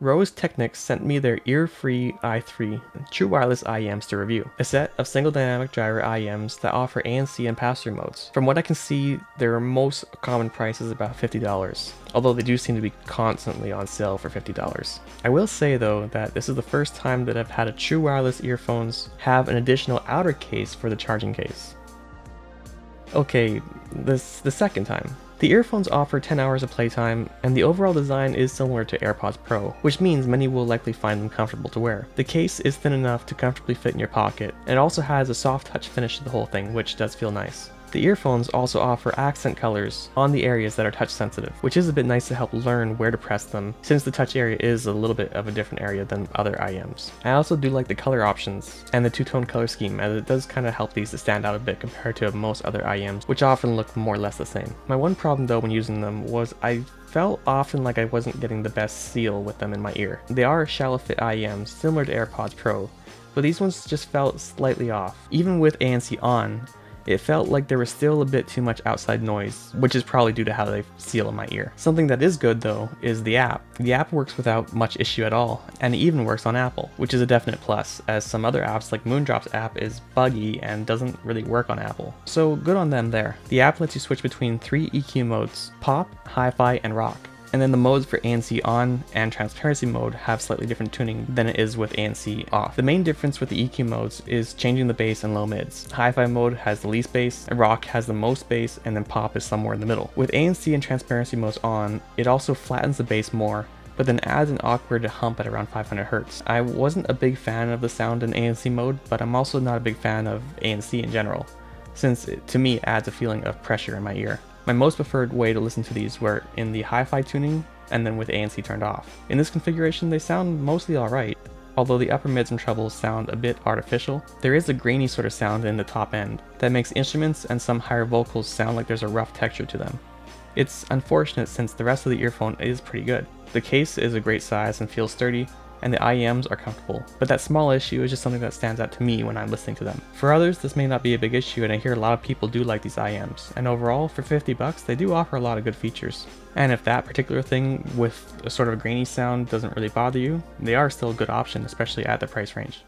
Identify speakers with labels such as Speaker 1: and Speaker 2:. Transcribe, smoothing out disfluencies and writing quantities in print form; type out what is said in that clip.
Speaker 1: Rose Technics sent me their Earfree i3 true wireless IEMs to review, a set of single dynamic driver IEMs that offer ANC and pass-through modes. From what I can see, their most common price is about $50, although they do seem to be constantly on sale for $50. I will say though that this is the first time that I've had a true wireless earphones have an additional outer case for the charging case. Okay, this the second time. The earphones offer 10 hours of playtime, and the overall design is similar to AirPods Pro, which means many will likely find them comfortable to wear. The case is thin enough to comfortably fit in your pocket, and it also has a soft touch finish to the whole thing, which does feel nice. The earphones also offer accent colors on the areas that are touch sensitive, which is a bit nice to help learn where to press them, since the touch area is a little bit of a different area than other IEMs. I also do like the color options and the two-tone color scheme, as it does kind of help these to stand out a bit compared to most other IEMs, which often look more or less the same. My one problem though when using them was I felt often like I wasn't getting the best seal with them in my ear. They are shallow fit IEMs, similar to AirPods Pro, but these ones just felt slightly off. Even with ANC on, it felt like there was still a bit too much outside noise, which is probably due to how they seal in my ear. Something that is good though is the app. The app works without much issue at all, and it even works on Apple, which is a definite plus, as some other apps like Moondrop's app is buggy and doesn't really work on Apple. So good on them there. The app lets you switch between 3 EQ modes: pop, hi-fi, and rock. And then the modes for ANC on and transparency mode have slightly different tuning than it is with ANC off. The main difference with the EQ modes is changing the bass and low mids. Hi-fi mode has the least bass, and rock has the most bass, and then pop is somewhere in the middle. With ANC and transparency modes on, it also flattens the bass more, but then adds an awkward hump at around 500 Hz. I wasn't a big fan of the sound in ANC mode, but I'm also not a big fan of ANC in general, since it, to me, adds a feeling of pressure in my ear. My most preferred way to listen to these were in the hi-fi tuning and then with ANC turned off. In this configuration they sound mostly alright, although the upper mids and trebles sound a bit artificial. There is a grainy sort of sound in the top end that makes instruments and some higher vocals sound like there's a rough texture to them. It's unfortunate since the rest of the earphone is pretty good. The case is a great size and feels sturdy, and the IEMs are comfortable, but that small issue is just something that stands out to me when I'm listening to them. For others, this may not be a big issue, and I hear a lot of people do like these IEMs, and overall, for $50, they do offer a lot of good features. And if that particular thing with a sort of grainy sound doesn't really bother you, they are still a good option, especially at the price range.